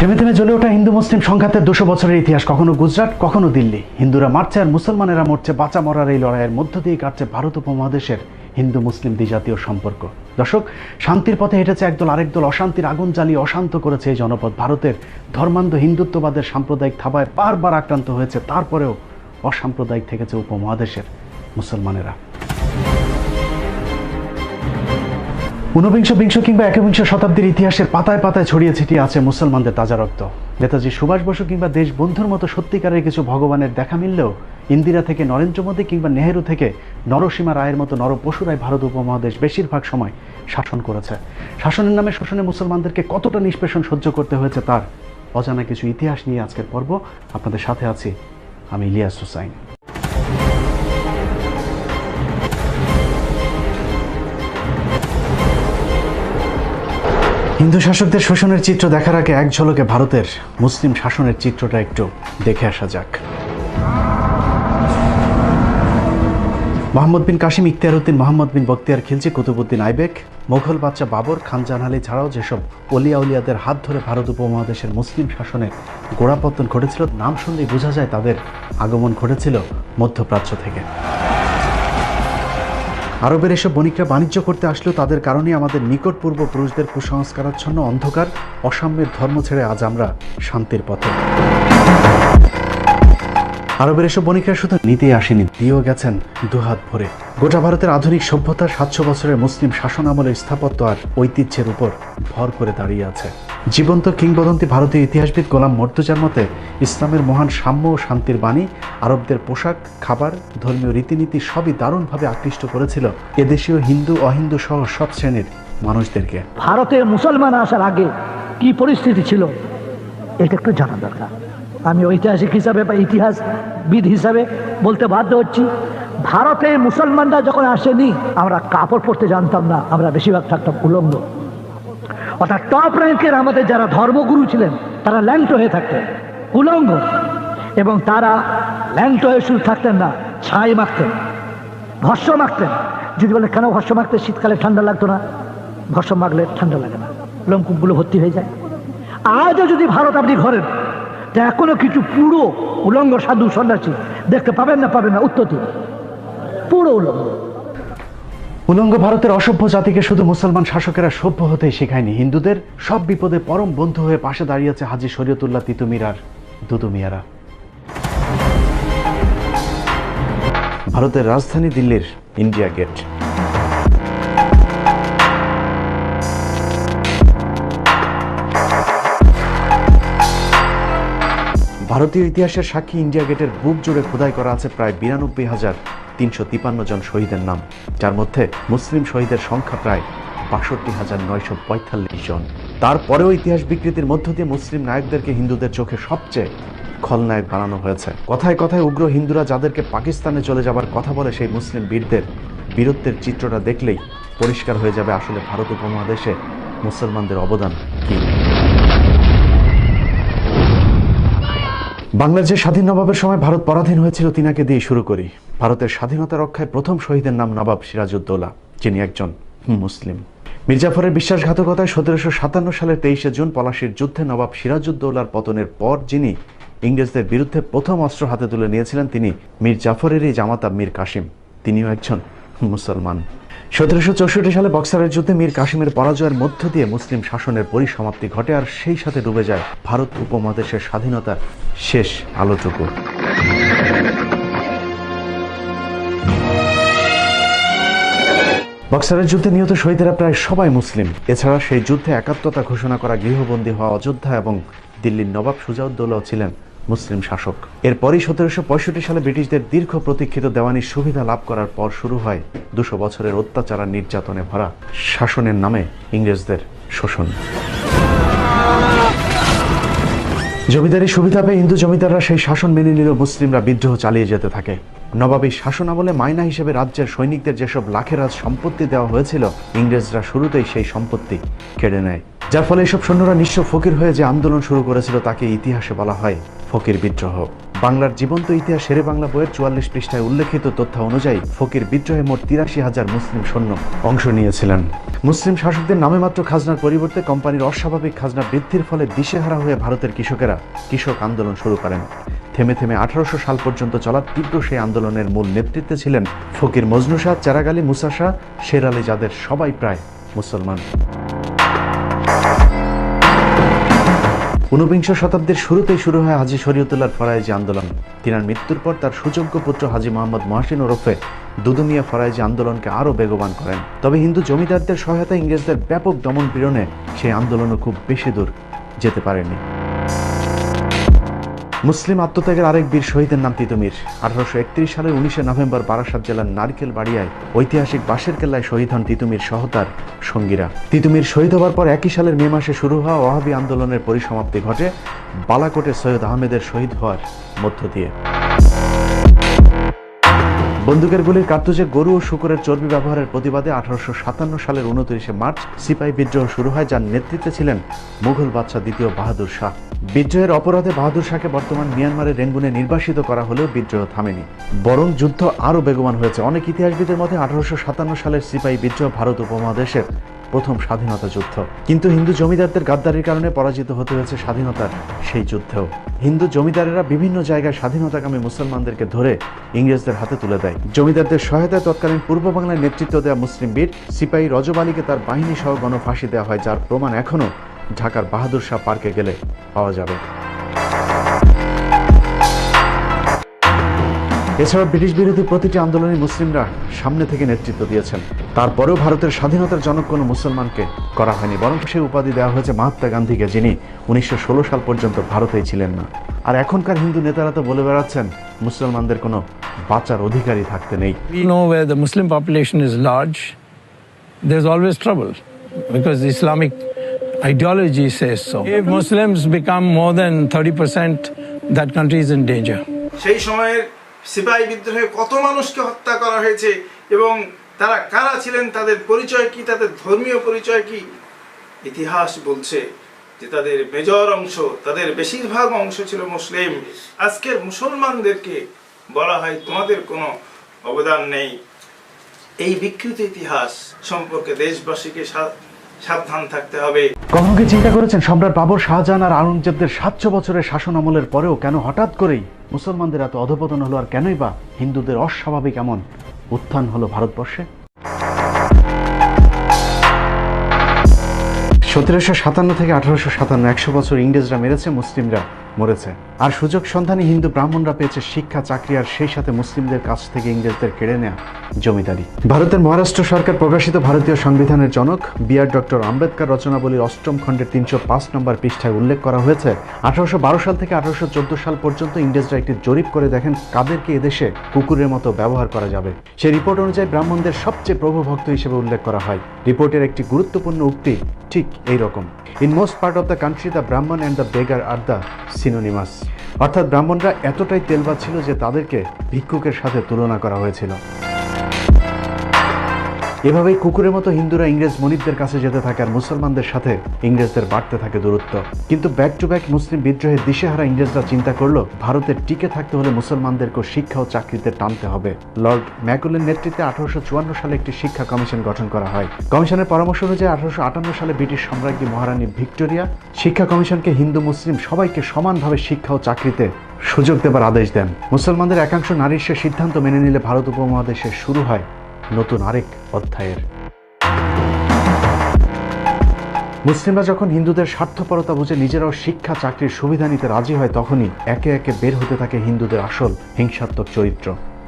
থেমে থেমে জ্বলে ওঠা হিন্দু মুসলিম সংঘাতের 200 বছরের ইতিহাস, কখনো গুজরাট কখনো দিল্লি। হিন্দুরা মারছে আর মুসলমানেরা মরছে। বাঁচা মরার এই লড়াইয়ের মধ্য দিয়ে কাটছে ভারত উপমহাদেশের হিন্দু মুসলিম দ্বিজাতীয় সম্পর্ক। দর্শক, শান্তির পথে হেঁটেছে একদল, আরেক দল অশান্তির আগুন জ্বালিয়ে অশান্ত করেছে এই জনপদ। ভারতের ধর্মান্ধ হিন্দুত্ববাদের সাম্প্রদায়িক থাবায় বারবার আক্রান্ত হয়েছে, তারপরেও অসাম্প্রদায়িক থেকেছে উপমহাদেশের মুসলমানেরা। ঊনবিংশ, বিংশ কিংবা একবিংশ শতাব্দীর ইতিহাসের পাতায় পাতায় ছড়িয়ে ছিটিয়ে আছে মুসলমানদের তাজা রক্ত। নেতাজি সুভাষ বসু কিংবা দেশবন্ধুর মতো সত্যিকারের কিছু ভগবানের দেখা মিললেও ইন্দিরা থেকে নরেন্দ্র মোদী কিংবা নেহেরু থেকে নরসীমা রায়ের মতো নরপশুরাই ভারত উপমহাদেশ বেশিরভাগ সময় শাসন করেছে। শাসনের নামে শোষণে মুসলমানদেরকে কতটা নিষ্পেষণ সহ্য করতে হয়েছে তার অজানা কিছু ইতিহাস নিয়ে আজকের পর্ব। আপনাদের সাথে আছি আমি ইলিয়াস হুসাইন। হিন্দু শাসকদের শোষণের চিত্র দেখার আগে এক ঝলকে ভারতের মুসলিম শাসনের চিত্রটা একটু দেখে আসা যাক। মোহাম্মদ বিন কাসিম, ইখতিয়ার উদ্দিন, মোহাম্মদ বিন বখতিয়ার খিলজি, কুতুবউদ্দিন আইবেক, মোগল বাদশা বাবর, খান জাহান আলী ছাড়াও যেসব অলিয়া উলিয়াদের হাত ধরে ভারত উপমহাদেশের মুসলিম শাসনের গোড়াপত্তন ঘটেছিল, নাম শুনলেই বোঝা যায় তাদের আগমন ঘটেছিল মধ্যপ্রাচ্য থেকে। আরবের এসব বণিকরা বাণিজ্য করতে আসলেও তাদের কারণেই আমাদের নিকট পূর্বপুরুষদের কুসংস্কারাচ্ছন্ন অন্ধকার অসাম্যের ধর্ম ছেড়ে আজ আমরা শান্তির পথে। আরবের এসব বণিকরা শুধু নিতেই আসেনি, দিয়েও গেছেন দুহাত ভরে। গোটা ভারতের আধুনিক সভ্যতার 700 বছরের মুসলিম শাসন আমলের স্থাপত্য আর ঐতিহ্যের উপর ভর করে দাঁড়িয়ে আছে। জীবন্ত কিংবদন্তি ভারতীয় ইতিহাসবিদ গোলাম মর্তুজার মতে, ইসলামের মহান সাম্য ও শান্তির বাণী আরবদের পোশাক, খাবার, ধর্মীয় রীতিনীতি সবই দারুণভাবে আকৃষ্ট করেছিল এদেশীয় হিন্দু অহিন্দু সহ সব শ্রেণীর মানুষদেরকে। ভারতে মুসলমান আসার আগে কি পরিস্থিতি ছিল এটা একটু জানা দরকার। আমি ঐতিহাসিক হিসাবে বা ইতিহাসবিদ হিসাবে বলতে বাধ্য হচ্ছি, ভারতে মুসলমানরা যখন আসেনি আমরা কাপড় পরতে জানতাম না, আমরা বেশিরভাগ থাকতাম উলঙ্গ। অর্থাৎ টপ র্যাঙ্কের আমাদের যারা ধর্মগুরু ছিলেন তারা ল্যাংটো হয়ে থাকতেন, উলঙ্গ। এবং তারা ল্যাংটো হয়ে শুধু থাকতেন না, ছাই মাখতেন, ভস্য মাখতেন। যদি বলে কেন ভস্য মাখতে, শীতকালে ঠান্ডা লাগতো না, ভস্য মাখলে ঠান্ডা লাগে না, লোমকূপগুলো ভর্তি হয়ে যায়। আজও যদি ভারত আপনি ঘরেন, তা এখনো কিছু পুরো উলঙ্গ সাধু সন্ন্যাসী দেখতে পাবেন না, উত্তর দিন পুরো উলঙ্গ। উলঙ্গ ভারতের অসভ্য জাতিকে শুধু মুসলমান শাসকেরা সভ্য হতেই শেখায়নি, হিন্দুদের সব বিপদে পরম বন্ধু হয়ে পাশে দাঁড়িয়েছে হাজী শরীয়তুল্লাহ তিতুমির আর দুদু মিয়ারা। ভারতের রাজধানী দিল্লির ইন্ডিয়া গেট। ভারতীয় ইতিহাসের সাক্ষী ইন্ডিয়া গেটের বুক জুড়ে খোদাই করা আছে প্রায় 92,353 জন শহীদের নাম, যার মধ্যে মুসলিম শহীদের সংখ্যা প্রায় 62,945 জন। তারপরেও ইতিহাস বিকৃতির মধ্য দিয়ে মুসলিম নায়কদেরকে হিন্দুদের চোখে সবচেয়ে খলনায়ক বানানো হয়েছে। কথায় কথায় উগ্র হিন্দুরা যাদেরকে পাকিস্তানে চলে যাবার কথা বলে, সেই মুসলিম বীরদের বীরত্বের চিত্রটা দেখলেই পরিষ্কার হয়ে যাবে আসলে ভারত উপমহাদেশে মুসলমানদের অবদান কি। বাংলাদেশের স্বাধীন নবাবের সময় ভারত পরাধীন হয়েছিল তিনাকে দিয়ে শুরু করি। ভারতের স্বাধীনতা রক্ষায় প্রথম শহীদের নাম নবাব সিরাজউদ্দৌলা, যিনি একজন মুসলিম। মির্জাফরের বিশ্বাসঘাতকতায় 1757 সালের 23শে জুন পলাশীর যুদ্ধে নবাব সিরাজউদ্দৌলার পতনের পর যিনি ইংরেজদের বিরুদ্ধে প্রথম অস্ত্র হাতে তুলে নিয়েছিলেন, তিনি মীর জাফরেরই জামাতা মীর কাসিম, তিনিও একজন মুসলমান। 1764 সালে বক্সারের যুদ্ধে মীর কাসিমের পরাজয়ের মধ্য দিয়ে মুসলিম শাসনের পরিসমাপ্তি ঘটে, আর সেই সাথে ডুবে যায় ভারত উপমহাদেশের স্বাধীনতার শেষ আলোটুকু। বক্সারের যুদ্ধে নিহত শহীদেরা প্রায় সবাই মুসলিম। এছাড়া সেই যুদ্ধে একাত্মতা ঘোষণা করা গৃহবন্দী হওয়া অযোধ্যা এবং দিল্লির নবাব সুজাউদ্দৌলাও ছিলেন মুসলিম শাসক। এরপরই 1765 সালে ব্রিটিশদের দীর্ঘ প্রতীক্ষিত দেওয়ানির সুবিধা লাভ করার পর শুরু হয় 200 বছরের অত্যাচার আর নির্যাতনে ভরা শাসনের নামে ইংরেজদের শোষণ। জমিদারি সুবিধা পেয়ে হিন্দু জমিদাররা সেই শাসন মেনে নিলেও মুসলিমরা বিদ্রোহ চালিয়ে যেতে থাকে। নবাবী শাসন আমলে মাইনা হিসেবে রাজ্যের সৈনিকদের যেসব লাখেরাজ সম্পত্তি দেওয়া হয়েছিল, ইংরেজরা শুরুতেই সেই সম্পত্তি কেড়ে নেয়, যার ফলে এসব সৈন্যরা নিঃস্ব ফকির হয়ে যে আন্দোলন শুরু করেছিল তাকে ইতিহাসে বলা হয় ফকির বিদ্রোহ। বাংলার জীবন্ত ইতিহাস শেরে বাংলা বইয়ের 44 পৃষ্ঠায় উল্লেখিত তথ্য অনুযায়ী ফকির বিদ্রোহে মোট 83,000 মুসলিম সৈন্য অংশ নিয়েছিলেন। মুসলিম শাসকদের নামে মাত্র খাজনার পরিবর্তে কোম্পানির অস্বাভাবিক খাজনা বৃদ্ধির ফলে দিশেহারা হয়ে ভারতের কৃষকেরা কৃষক আন্দোলন শুরু করেন। থেমে থেমে 1800 সাল পর্যন্ত চলা তীব্র সেই আন্দোলনের মূল নেতৃত্বে ছিলেন ফকির মজনু শাহ, চেরাগ আলী, মুসা শাহ, শের আলী, যাদের সবাই প্রায় মুসলমান। 19বিংশ শতাব্দীর শুরুতেই শুরু হয় হাজী শরীয়তুল্লাহর ফরায়েজি আন্দোলন। তিনার মৃত্যুর পর তার সুযোগ্য পুত্র হাজী মোহাম্মদ মহসিন ওরফে দুদু মিয়া ফরায়েজি আন্দোলনকে আরও বেগবান করেন। তবে হিন্দু জমিদারদের সহায়তায় ইংরেজদের ব্যাপক দমন পীড়নে সেই আন্দোলনও খুব বেশি দূর যেতে পারেনি। মুসলিম আত্মত্যাগের আরেক বীর শহীদের নাম তিতুমির। 1831 সালের 19 নভেম্বর বারাসাত জেলার নারকেল বাড়িয়ায় ঐতিহাসিক বাঁশের কেল্লায় শহীদ হন তিতুমির সহ তার সঙ্গীরা। তিতুমির শহীদ হওয়ার পর একই সালের মে মাসে শুরু হওয়া ওয়াহাবি আন্দোলনের পরিসমাপ্তি ঘটে বালাকোটে সৈয়দ আহমেদের শহীদ হওয়ার মধ্য দিয়ে। বন্দুকের গুলির কার্তুজে গরু ও শূকরের চর্বি ব্যবহারের প্রতিবাদে 1857 সালের 29 মার্চ সিপাহী বিদ্রোহ শুরু হয়, যার নেতৃত্বে ছিলেন মুঘল বাদশাহ দ্বিতীয় বাহাদুর শাহ। বিদ্রোহের অপরাধে বাহাদুর শাহকে বর্তমান মিয়ানমারের রেঙ্গুনে নির্বাসিত করা হলেও বিদ্রোহ থামেনি, বরং যুদ্ধ আরও বেগবান হয়েছে। অনেক ইতিহাসবিদের মতে 1857 সালের সিপাহী বিদ্রোহ ভারত উপমহাদেশের প্রথম স্বাধীনতা যুদ্ধ। কিন্তু হিন্দু জমিদারদের গাদ্দারির কারণে পরাজিত হতে হয়েছে স্বাধীনতার সেই যুদ্ধেও। হিন্দু জমিদারেরা বিভিন্ন জায়গায় স্বাধীনতাকামী মুসলমানদেরকে ধরে ইংরেজদের হাতে তুলে দেয়। জমিদারদের সহায়তায় তৎকালীন পূর্ব বাংলায় নেতৃত্ব দেওয়া মুসলিম বীর সিপাহী রজব আলীকে তার বাহিনী সহ গণফাঁসি দেওয়া হয়, যার প্রমাণ এখনও ঢাকার বাহাদুর শাহ পার্কে গেলে পাওয়া যাবে। এছাড়া ব্রিটিশ বিরোধী প্রতিটি আন্দোলনে মুসলিমরা সামনে থেকে নেতৃত্ব দিয়েছেন। তারপরেও ভারতের স্বাধীনতার জনক কোনো মুসলমানকে করা হয়নি, বরং সে উপাধি দেওয়া হয়েছে মহাত্মা গান্ধীকে, যিনি 1916 সাল পর্যন্ত ভারতেই ছিলেন না। আর এখনকার হিন্দু নেতারা তো বলে বেড়াচ্ছেন মুসলমানদের কোনো বাঁচার অধিকারই থাকতে নেই। We know where the Muslim population is large, there's always trouble because the Islamic ideology says so. If Muslims become more than 30%, that country is in danger. সেই সময়ের সিপাহী বিদ্রোহে কত মানুষকে হত্যা করা হয়েছে এবং তারা কারা ছিলেন, তাদের পরিচয় কি, তাদের ধর্মীয় পরিচয় কি, ইতিহাস বলছে যে তাদের মেজর অংশ, তাদের বেশিরভাগ অংশ ছিল মুসলিম। আজকের মুসলমানদেরকে বলা হয় তোমাদের কোনো অবদান নেই। এই বিকৃত ইতিহাস সম্পর্কে দেশবাসীকে সাবধান থাকতে হবে। কখনো কি চিন্তা করেছেন সম্রাট বাবর, শাহজাহান আর আওরঙ্গজেবদের 700 বছরের শাসন আমলের পরেও কেন হঠাৎ করেই মুসলমানদের এত অধপতন হলো, আর কেনই বা হিন্দুদের অস্বাভাবিক এমন উত্থান হলো ভারতবর্ষে? 1757 থেকে 1857, 100 বছর ইংরেজরা মেরেছে, মুসলিমরা মরেছে। আর সুযোগ সন্ধানী হিন্দু ব্রাহ্মণরা পেয়েছে শিক্ষা, চাকরি, আর সেই সাথে মুসলিমদের কাছ থেকে ইংরেজদের কেড়ে নেয়া জমিদারি। ভারতের মহারাষ্ট্র সরকার প্রকাশিত ভারতীয় সংবিধানের জনক বিআর ডক্টর আম্বেদকর রচনাবলীর 8ম খণ্ডের 305 নম্বর পৃষ্ঠায় উল্লেখ করা হয়েছে 1812 সাল থেকে 1814 সাল পর্যন্ত ইংরেজরা একটি জরিপ করে দেখেন কাদেরকে এদেশে কুকুরের মতো ব্যবহার করা যাবে। সেই রিপোর্ট অনুযায়ী ব্রাহ্মণদের সবচেয়ে প্রভুভক্ত হিসেবে উল্লেখ করা হয়। রিপোর্টের একটি গুরুত্বপূর্ণ উক্তি ঠিক এই রকম: in most part of the country the Brahmin and the beggar are the synonymous. অর্থাৎ ব্রাহ্মণরা এতটাই তেলবাজ ছিল যে তাদেরকে ভিক্ষুকের সাথে তুলনা করা হয়েছিল। এভাবেই কুকুরের মতো হিন্দুরা ইংরেজ মনিবদের কাছে যেতে থাকে, আর মুসলমানদের সাথে ইংরেজদের বাড়তে থাকে দূরত্ব। কিন্তু ব্যাক টু ব্যাক মুসলিম বিদ্রোহের দিশেহারা ইংরেজরা চিন্তা করলো ভারতের টিকে থাকতে হলে মুসলমানদেরকে শিক্ষা ও চাকরিতে টানতে হবে। লর্ড ম্যাকুলের নেতৃত্বে 1854 সালে একটি শিক্ষা কমিশন গঠন করা হয়। কমিশনের পরামর্শ অনুযায়ী 1858 সালে ব্রিটিশ সম্রাজ্ঞী মহারানী ভিক্টোরিয়া শিক্ষা কমিশনকে হিন্দু মুসলিম সবাইকে সমানভাবে শিক্ষা ও চাকরিতে সুযোগ দেবার আদেশ দেন। মুসলমানদের একাংশ নারীর সে সিদ্ধান্ত মেনে নিলে ভারত উপমহাদেশে শুরু হয় নতুন আরেক অধ্যায়ের। মুসলিমরা যখন হিন্দুদের স্বার্থপরতা বুঝে নিজেরাও শিক্ষা, চাকরির সুবিধা নিতে রাজি হয়, তখনই একে একে বের হতে থাকে হিন্দুদের আসল হিংসাত্মক চরিত্র।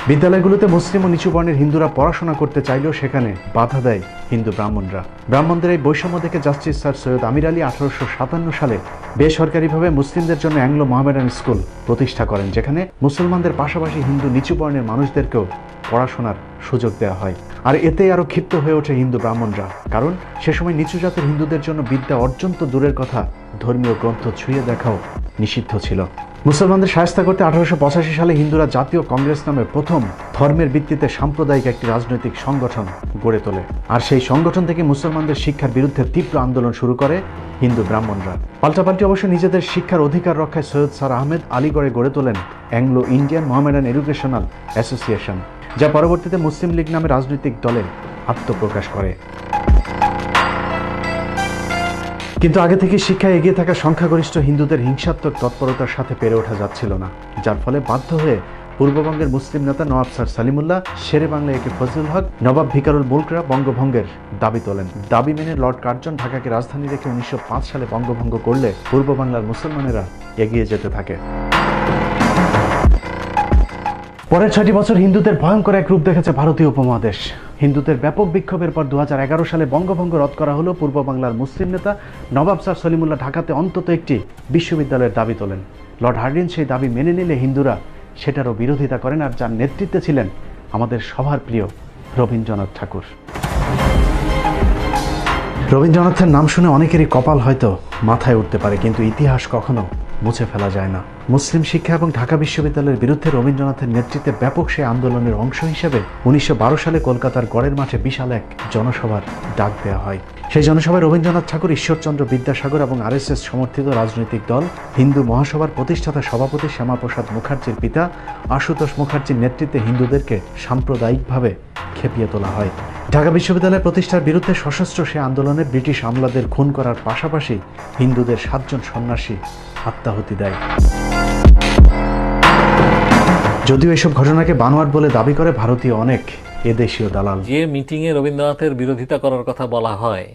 বিদ্যালয়গুলোতে মুসলিম ও নিচু বর্ণের হিন্দুরা পড়াশোনা করতে চাইলেও সেখানে বাধা দেয় হিন্দু ব্রাহ্মণরা। ব্রাহ্মণদের এই বৈষম্য দেখে জাস্টিস স্যার সৈয়দ আমির আলী 1857 সালে বেসরকারিভাবে মুসলিমদের জন্য অ্যাংলো মোহামেডান স্কুল প্রতিষ্ঠা করেন, যেখানে মুসলমানদের পাশাপাশি হিন্দু নিচু বর্ণের মানুষদেরকেও পড়াশোনার সুযোগ দেওয়া হয়। আর এতে আরো ক্ষিপ্ত হয়ে ওঠে হিন্দু ব্রাহ্মণরা, কারণ সে সময় নিচু জাতের হিন্দুদের জন্য বিদ্যা অর্জন তো দূরের কথা, ধর্মীয় গ্রন্থ ছুঁয়ে দেখাও নিষিদ্ধ ছিল। মুসলমানদের শায়েস্তা করতে 1885 সালে হিন্দুরা জাতীয় কংগ্রেস নামে প্রথম ধর্মের ভিত্তিতে সাম্প্রদায়িক একটি রাজনৈতিক সংগঠন গড়ে তোলে। আর সেই সংগঠন থেকে মুসলমানদের শিক্ষার বিরুদ্ধে তীব্র আন্দোলন শুরু করে হিন্দু ব্রাহ্মণরা। পাল্টাপাল্টি অবশ্য নিজেদের শিক্ষার অধিকার রক্ষায় সৈয়দ স্যার আহমেদ আলীগড়ে গড়ে তোলেন Anglo Indian Mohammedan educational association, যা পরবর্তীতে মুসলিম লীগ নামে রাজনৈতিক দলে আত্মপ্রকাশ করে। কিন্তু আগে থেকে শিক্ষায় এগিয়ে থাকা সংখ্যাগরিষ্ঠ হিন্দুদের হিংসাত্মক তৎপরতার সাথে পেরে ওঠা যাচ্ছিল না, যার ফলে বাধ্য হয়ে পূর্ববঙ্গের মুসলিম নেতা নওয়াব স্যার সালিমুল্লাহ, শেরে বাংলা একে ফজলুল হক, নবাব ভিকারুল মুলকরা বঙ্গভঙ্গের দাবি তোলেন। দাবি মেনে লর্ড কার্জন ঢাকাকে রাজধানী রেখে 1905 সালে বঙ্গভঙ্গ করলে পূর্ব বাংলার মুসলমানেরা এগিয়ে যেতে থাকে। পরের 6টি বছর হিন্দুদের ভয়ঙ্কর এক রূপ দেখেছে ভারতীয় উপমহাদেশ। হিন্দুদের ব্যাপক বিক্ষোভের পর 2011 সালে বঙ্গভঙ্গ রদ করা হলো। পূর্ব বাংলার মুসলিম নেতা নবাব স্যার সলিমুল্লাহ ঢাকাতে অন্তত একটি বিশ্ববিদ্যালয়ের দাবি তোলেন। লর্ড হার্ডিঞ্জ সেই দাবি মেনে নিলে হিন্দুরা সেটারও বিরোধিতা করেন, আর যার নেতৃত্বে ছিলেন আমাদের সবার প্রিয় রবীন্দ্রনাথ ঠাকুর। রবীন্দ্রনাথের নাম শুনে অনেকেরই কপাল হয়তো মাথায় উঠতে পারে, কিন্তু ইতিহাস কখনো মুছে ফেলা যায় না। মুসলিম শিক্ষা এবং ঢাকা বিশ্ববিদ্যালয়ের বিরুদ্ধে রবীন্দ্রনাথের নেতৃত্বে ব্যাপক সেই আন্দোলনের অংশ হিসেবে 1912 সালে কলকাতার গড়ের মাঠে বিশাল এক জনসভার ডাক দেওয়া হয়। সেই জনসভায় রবীন্দ্রনাথ ঠাকুর, ঈশ্বরচন্দ্র বিদ্যাসাগর এবং RSS সমর্থিত রাজনৈতিক দল হিন্দু মহাসভার প্রতিষ্ঠাতা সভাপতি শ্যামাপ্রসাদ মুখার্জির পিতা আশুতোষ মুখার্জির নেতৃত্বে হিন্দুদেরকে সাম্প্রদায়িকভাবে খেপিয়ে তোলা হয়। ঢাকা বিশ্ববিদ্যালয় প্রতিষ্ঠার বিরুদ্ধে সশস্ত্র সে আন্দোলনে ব্রিটিশ আমলাদের খুন করার পাশাপাশি হিন্দুদের 7 জন সন্ন্যাসী আত্মাহুতি দেয়। যদিও এসব ঘটনাকে বানোয়াট বলে দাবি করে ভারতীয় অনেক এদেশীয় দালাল। যে মিটিংয়ে রবীন্দ্রনাথের বিরোধিতা করার কথা বলা হয়,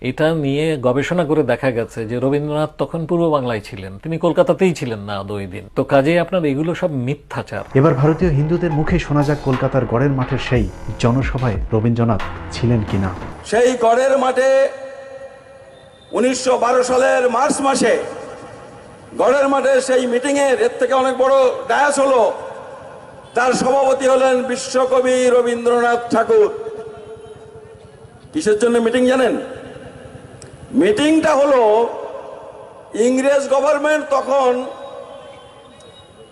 এটা নিয়ে গবেষণা করে দেখা গেছে যে রবীন্দ্রনাথ তখন পূর্ব বাংলায় ছিলেন, তিনি কলকাতাতেই ছিলেন না 2 দিন। তো কাজেই আপনার এগুলো সব মিথ্যাচার। এবার ভারতীয় হিন্দুদের মুখে শোনা যাক কলকাতার গড়ের মাঠের সেই জনসভায় রবীন্দ্রনাথ ছিলেন কিনা। সেই গড়ের মাঠে 1912 সালের মার্চ মাসে গড়ের মাঠে সেই মিটিংয়ের এর থেকে অনেক বড় ডায়াস হলো, তার সভাপতি হলেন বিশ্বকবি রবীন্দ্রনাথ ঠাকুর। কিসের জন্য মিটিং জানেন? মিটিংটা হলো ইংরেজ গভর্নমেন্ট তখন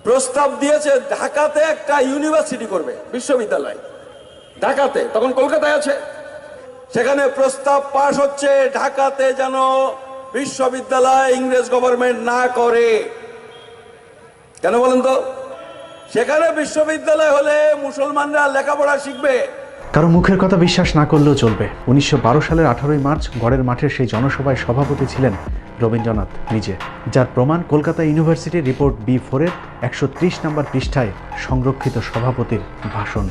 প্রস্তাব দিয়েছে ঢাকাতে একটা ইউনিভার্সিটি করবে, বিশ্ববিদ্যালয় ঢাকাতে, তখন কলকাতায় আছে। সেখানে প্রস্তাব পাশ হচ্ছে ঢাকাতে যেন বিশ্ববিদ্যালয় ইংরেজ গভর্নমেন্ট না করে। কেন বলেন তো? সেখানে বিশ্ববিদ্যালয় হলে মুসলমানরা লেখাপড়া শিখবে। কারো মুখের কথা বিশ্বাস না করলেও চলবে। 1912 সালের 18 মার্চ গড়ের মাঠের সেই জনসভায় সভাপতি ছিলেন রবীন্দ্রনাথ নিজে, যার প্রমাণ কলকাতা ইউনিভার্সিটির রিপোর্ট B4-এর 130 নম্বর পৃষ্ঠায় সংরক্ষিত সভাপতির ভাষণ।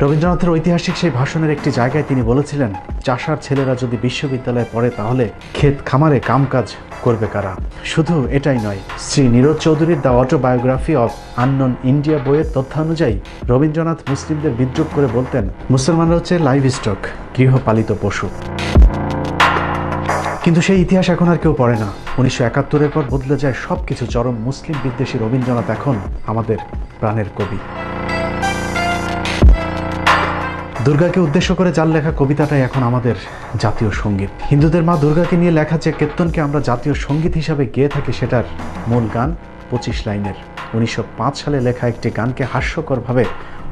রবীন্দ্রনাথের ঐতিহাসিক সেই ভাষণের একটি জায়গায় তিনি বলেছিলেন, চাষার ছেলেরা যদি বিশ্ববিদ্যালয়ে পড়ে তাহলে ক্ষেত খামারে কামকাজ করবে কারা। শুধু এটাই নয়, শ্রী নীরজ চৌধুরীর the autobiography of unknown India বইয়ের তথ্যানুযায়ী রবীন্দ্রনাথ মুসলিমদের বিদ্রুপ করে বলতেন, মুসলমানরা হচ্ছে লাইভ স্টক, গৃহপালিত পশু। কিন্তু সেই ইতিহাস এখন আর কেউ পড়ে না। 1971-এর পর বদলে যায় সবকিছু। চরম মুসলিম বিদ্বেষী রবীন্দ্রনাথ এখন আমাদের প্রাণের কবি। দুর্গাকে উদ্দেশ্য করে যার লেখা কবিতাটাই এখন আমাদের জাতীয় সঙ্গীত। হিন্দুদের মা দুর্গাকে নিয়ে লেখা যে কীর্তনকে আমরা জাতীয় সঙ্গীত হিসাবে গেয়ে থাকি, সেটার মূল গান 25 লাইনের। 1905 সালে লেখা একটি গানকে হাস্যকরভাবে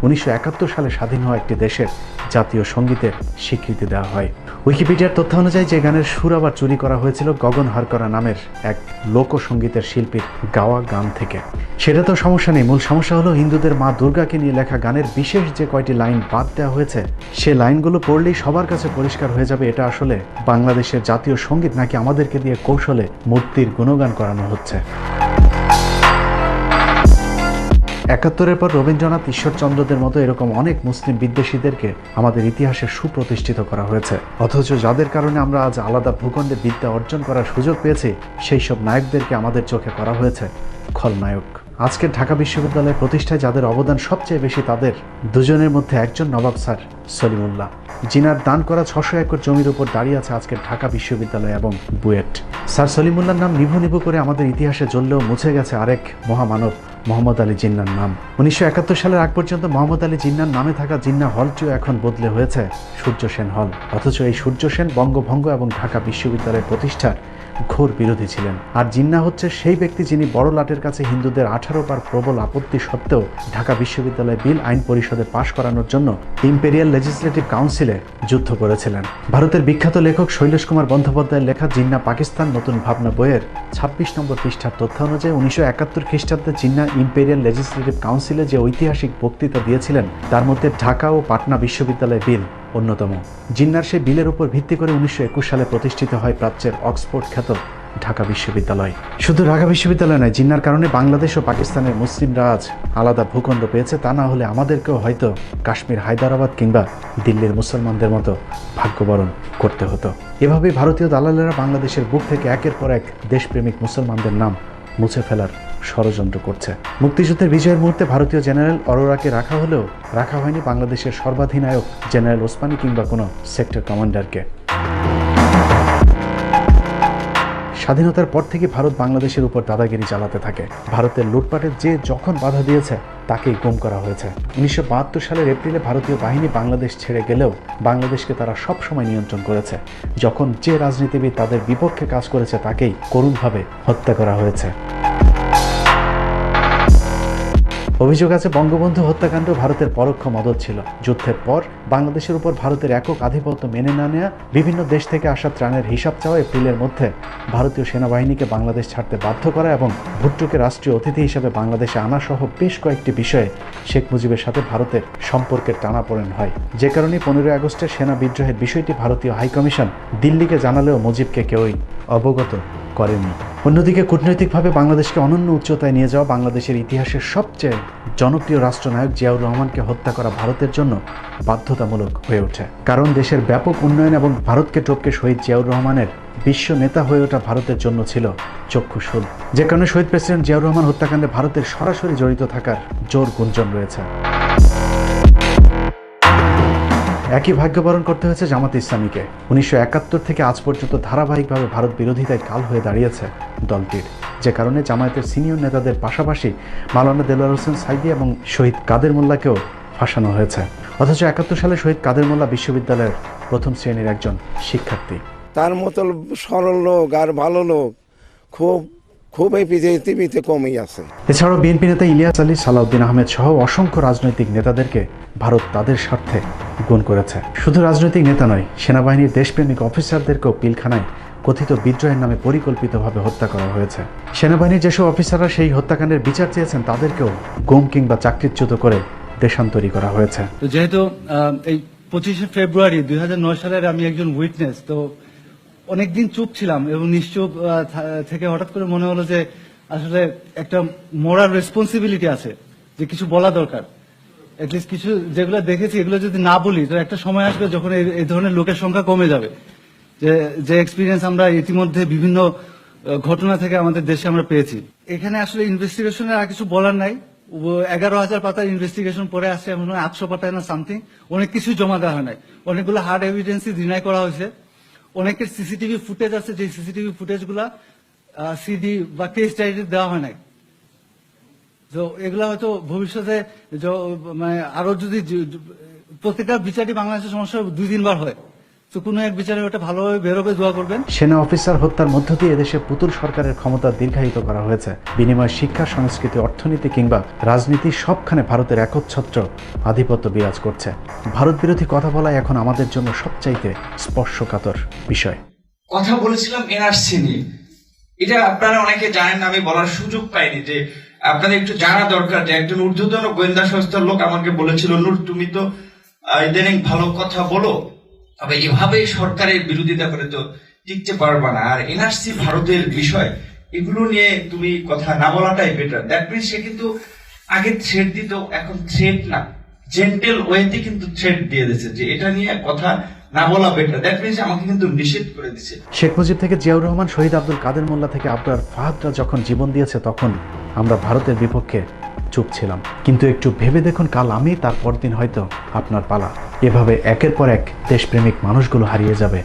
1971 সালে স্বাধীন হওয়া একটি দেশের জাতীয় সঙ্গীতের স্বীকৃতি দেওয়া হয়। উইকিপিডিয়ার তথ্য অনুযায়ী যে গানের সুর আবার চুরি করা হয়েছিল গগন হারকরা নামের এক লোকসঙ্গীতের শিল্পীর গাওয়া গান থেকে। সেটা তো সমস্যা নেই, মূল সমস্যা হলো হিন্দুদের মা দুর্গাকে নিয়ে লেখা গানের বিশেষ যে কয়টি লাইন বাদ দেওয়া হয়েছে, সে লাইনগুলো পড়লেই সবার কাছে পরিষ্কার হয়ে যাবে এটা আসলে বাংলাদেশের জাতীয় সঙ্গীত নাকি আমাদেরকে দিয়ে কৌশলে মূর্তির গুণগান করানো হচ্ছে। 71-এর পর রবীন্দ্রনাথ, ঈশ্বরচন্দ্রদের মতো এরকম অনেক মুসলিম বিদ্বেষীদেরকে আমাদের ইতিহাসে সুপ্রতিষ্ঠিত করা হয়েছে, অথচ যাদের কারণে আমরা আজ আলাদা ভূখণ্ডে বিদ্যা অর্জন করার সুযোগ পেয়েছি, সেই সব নায়কদেরকে আমাদের চোখে করা হয়েছে খলনায়ক। আজকের ঢাকা বিশ্ববিদ্যালয় প্রতিষ্ঠায় যাদের অবদান সবচেয়ে বেশি তাদের দুজনের মধ্যে একজন নবাব স্যার সলিমুল্লাহ, জিনার দান করা 600 একর জমির উপর দাঁড়িয়ে আছে আজকের ঢাকা বিশ্ববিদ্যালয় এবং বুয়েট। স্যার সলিমুল্লাহর নাম নিভু নিভু করে আমাদের ইতিহাসে জ্বললেও মুছে গেছে আরেক মহামানব মোহাম্মদ আলী জিন্নার নাম। 1971 সালের আগ পর্যন্ত মোহাম্মদ আলী জিন্নার নামে থাকা জিন্না হলটিও এখন বদলে হয়েছে সূর্য সেন হল। অথচ এই সূর্য সেন বঙ্গভঙ্গ এবং ঢাকা বিশ্ববিদ্যালয়ের প্রতিষ্ঠার ঘোর বিরোধী ছিলেন। আর জিন্না হচ্ছে সেই ব্যক্তি যিনি বড় লাটের কাছে হিন্দুদের 18 বার প্রবল আপত্তি সত্ত্বেও ঢাকা বিশ্ববিদ্যালয় বিল আইন পরিষদে পাশ করানোর জন্য ইম্পেরিয়াল লেজিসলেটিভ কাউন্সিলে যুদ্ধ করেছিলেন। ভারতের বিখ্যাত লেখক শৈলেশ কুমার বন্দ্যোপাধ্যায়ের লেখা জিন্না পাকিস্তান নতুন ভাবনা বইয়ের 26 নম্বর পৃষ্ঠার তথ্য অনুযায়ী 1971 খ্রিস্টাব্দে জিন্না ইম্পেরিয়াল লেজিসলেটিভ কাউন্সিলে যে ঐতিহাসিক বক্তৃতা দিয়েছিলেন তার মধ্যে ঢাকা ও পাটনা বিশ্ববিদ্যালয় বিল অন্যতম। জিন্নার সেই বিলের উপর ভিত্তি করে 1921 সালে প্রতিষ্ঠিত হয় প্রাচ্যের অক্সফোর্ড খ্যাত ঢাকা বিশ্ববিদ্যালয়। শুধু ঢাকা বিশ্ববিদ্যালয় নয়, জিন্নার কারণে বাংলাদেশ ও পাকিস্তানের মুসলিমরা আজ আলাদা ভূখণ্ড পেয়েছে। তা না হলে আমাদেরকেও হয়তো কাশ্মীর, হায়দ্রাবাদ কিংবা দিল্লির মুসলমানদের মতো ভাগ্যবরণ করতে হতো। এভাবেই ভারতীয় দালালেরা বাংলাদেশের বুক থেকে একের পর এক দেশপ্রেমিক মুসলমানদের নাম মুছে ফেলার ষড়যন্ত্র করছে। মুক্তিযুদ্ধের বিজয়ের মুহূর্তে ভারতীয় জেনারেল অরোরাকে রাখা হলেও রাখা হয়নি বাংলাদেশের সর্বাধিনায়ক জেনারেল ওসমানী কিংবা কোনো সেক্টর কমান্ডারকে। স্বাধীনতার পর থেকে ভারত বাংলাদেশের উপর দাদাগিরি চালাতে থাকে। ভারতের লুটপাটের যে যখন বাধা দিয়েছে তাকেই গুম করা হয়েছে। 1972 সালের এপ্রিলে ভারতীয় বাহিনী বাংলাদেশ ছেড়ে গেলেও বাংলাদেশকে তারা সবসময় নিয়ন্ত্রণ করেছে। যখন যে রাজনীতিবিদ তাদের বিপক্ষে কাজ করেছে তাকেই করুণভাবে হত্যা করা হয়েছে। অভিযোগ আছে বঙ্গবন্ধু হত্যাকাণ্ড ভারতের পরোক্ষ মদত ছিল। যুদ্ধের পর বাংলাদেশের উপর ভারতের একক আধিপত্য মেনে না নেওয়া, বিভিন্ন দেশ থেকে আসা ত্রাণের হিসাব চাওয়া, এপ্রিলের মধ্যে ভারতীয় সেনাবাহিনীকে বাংলাদেশ ছাড়তে বাধ্য করা এবং ভুট্টোকে রাষ্ট্রীয় অতিথি হিসেবে বাংলাদেশে আনা সহ বেশ কয়েকটি বিষয়ে শেখ মুজিবের সাথে ভারতের সম্পর্কের টানাপোড়েন হয়। যে কারণে 15 আগস্টের সেনা বিদ্রোহের বিষয়টি ভারতীয় হাইকমিশন দিল্লিকে জানালেও মুজিবকে কেউই অবগত করেনি। অন্যদিকে কূটনৈতিকভাবে বাংলাদেশকে অনন্য উচ্চতায় নিয়ে যাওয়া বাংলাদেশের ইতিহাসের সবচেয়ে জনপ্রিয় রাষ্ট্রনায়ক জিয়াউর রহমানকে হত্যা করা ভারতের জন্য বাধ্যতামূলক হয়ে ওঠে। কারণ দেশের ব্যাপক উন্নয়ন এবং ভারতকে টপকে শহীদ জিয়াউর রহমানের বিশ্ব নেতা হয়ে ওঠা ভারতের জন্য ছিল চক্ষুশূল। যে কারণে শহীদ প্রেসিডেন্ট জিয়াউর রহমান হত্যাকাণ্ডে ভারতের সরাসরি জড়িত থাকার জোর গুঞ্জন রয়েছে। একই ভাগ্যবরণ করতে হয়েছে জামাত ইসলামীকে। 1971 থেকে আজ পর্যন্ত ধারাবাহিকভাবে ভারত বিরোধিতায় কাল হয়ে দাঁড়িয়েছে দলটির। যে কারণে জামায়াতের সিনিয়র নেতাদের পাশাপাশি মাওলানা দেলোয়ার হোসেন সাইদি এবং শহীদ কাদের মোল্লাকেও ফাঁসানো হয়েছে। অথচ 71 সালে শহীদ কাদের মোল্লা বিশ্ববিদ্যালয়ের প্রথম শ্রেণীর একজন শিক্ষার্থী। তার মতো সরল লোক আর ভালো লোক খুব এই পৃথিবীতে কমই আছে। এছাড়াও বিএনপি নেতা ইলিয়াস আলী, সালাউদ্দিন আহমেদ সহ অসংখ্য রাজনৈতিক নেতাদেরকে ভারত তাদের স্বার্থে গুণ করেছে। শুধু রাজনৈতিক নেতা নয়, সেনাবাহিনীর দেশপ্রেমিক অফিসারদেরকেও পিলখানায় কথিত বিদ্রোহের নামে পরিকল্পিতভাবে হত্যা করা হয়েছে। সেনাবাহিনীর যেসব অফিসাররা সেই হত্যাকাণ্ডের বিচার চেয়েছেন তাদেরকেও গুম কিংবা চাকরিচ্যুত করে দেশান্তরী করা হয়েছে। তো যেহেতু এই 25শে ফেব্রুয়ারি 2009 সালের আমি একজন উইটনেস, তো অনেকদিন চুপ ছিলাম এবং নিশ্চুপ থেকে হঠাৎ করে মনে হলো যে আসলে একটা মোরাল রেসপন্সিবিলিটি আছে, যে কিছু বলা দরকার। এটলিস্ট কিছু যেগুলো দেখেছি এগুলো যদি না বলি তো একটা সময় আসবে যখন এই ধরনের লোকের সংখ্যা কমে যাবে। যে এক্সপিরিয়েন্স আমরা ইতিমধ্যে বিভিন্ন ঘটনা থেকে আমাদের দেশে আমরা পেয়েছি। এখানে আসলে ইনভেস্টিগেশনের আর কিছু বলার নাই। 11,000 পাতার ইনভেস্টিগেশন পরে আসছে, এমন 800 পাতায় না সামথিং, অনেক কিছু জমা দেওয়া হয় নাই। অনেকগুলো হার্ড এভিডেন্সই ডিনাই করা হয়েছে। অনেকের সিসিটিভি ফুটেজ আছে, যে সিসিটিভি ফুটেজগুলা সিডি বা কেস ডায়েরি দেওয়া হয় নাই। তো এগুলা হয়তো ভবিষ্যতে মানে আরো যদি প্রত্যেকটা বিচারই বাংলাদেশের সমস্যা 2-3 বার হয়, তো কোনো এক বিচারে ওটা ভালোভাবে বেরোবে, দোয়া করবেন। সেনা অফিসার হত্যার মধ্য দিয়ে এদেশে পুতুল সরকারের ক্ষমতা দীর্ঘায়িত করা হয়েছে। বিনিময় শিক্ষা, সংস্কৃতি, অর্থনীতি কিংবা রাজনীতি সবখানে ভারতের একচ্ছত্র আধিপত্য বিরাজ করছে। ভারত বিরোধী কথা বলা এখন আমাদের জন্য সবচাইতে স্পর্শকাতর বিষয়। কথা বলেছিলাম এনআরসি নিয়ে, এটা আপনারা অনেকে জানেন না, আমি বলার সুযোগ পাইনি, যে আপনাদের একটু জানা দরকার। যে একজন ঊর্ধ্বতন গোয়েন্দা সংস্থার লোক আমাকে বলেছিল, নূর তুমি তো ইদানিং ভালো কথা বলো, তবে এভাবে সরকারের বিরোধিতা করে তো টিকতে পারবা না। আর এনআরসি ভারতের বিষয়, এগুলো নিয়ে তুমি কথা না বলাটাই বেটার। দ্যাট মিনস সে কিন্তু আগে থ্রেট দিত, এখন থ্রেট না, জেন্টেল ওয়েতে কিন্তু থ্রেট দিয়ে দিয়েছে যে এটা নিয়ে কথা না বলা বেটার। দ্যাট মিনস আমাকে কিন্তু নিষেধ করে দিয়েছে। শেখ মুজিব থেকে জিয়াউর রহমান, শহীদ আব্দুল কাদের মোল্লা থেকে আবরার ফাহাদরা যখন জীবন দিয়েছে তখন আমরা ভারতের বিপক্ষে চুপ ছিলাম, কিন্তু একটু ভেবে দেখুন, কাল আমি, তার পরদিন হয়তো আপনার পালা। এভাবে একের পর এক দেশপ্রেমিক মানুষগুলো হারিয়ে যাবে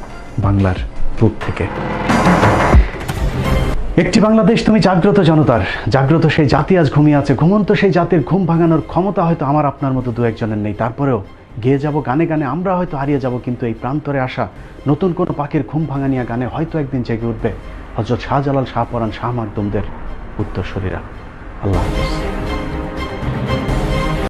বাংলার বুক থেকে। একটি বাংলাদেশ তুমি জাগ্রত জনতার, জাগ্রত সেই জাতি আজ ঘুমিয়ে আছে। ঘুমন্ত সেই জাতির ঘুম ভাঙানোর ক্ষমতা হয়তো আমার আপনার মতো দু একজনের নেই, তারপরেও গেয়ে যাব গানে গানে, আমরা হয়তো হারিয়ে যাব, কিন্তু এই প্রান্তরে আসা নতুন কোনো পাখির ঘুম ভাঙানিয়া গানে হয়তো একদিন জেগে উঠবে হযরত শাহজালাল, শাহপরাণ, শাহ মাকদুমদের উত্তরসূরিরা। আল্লাহ।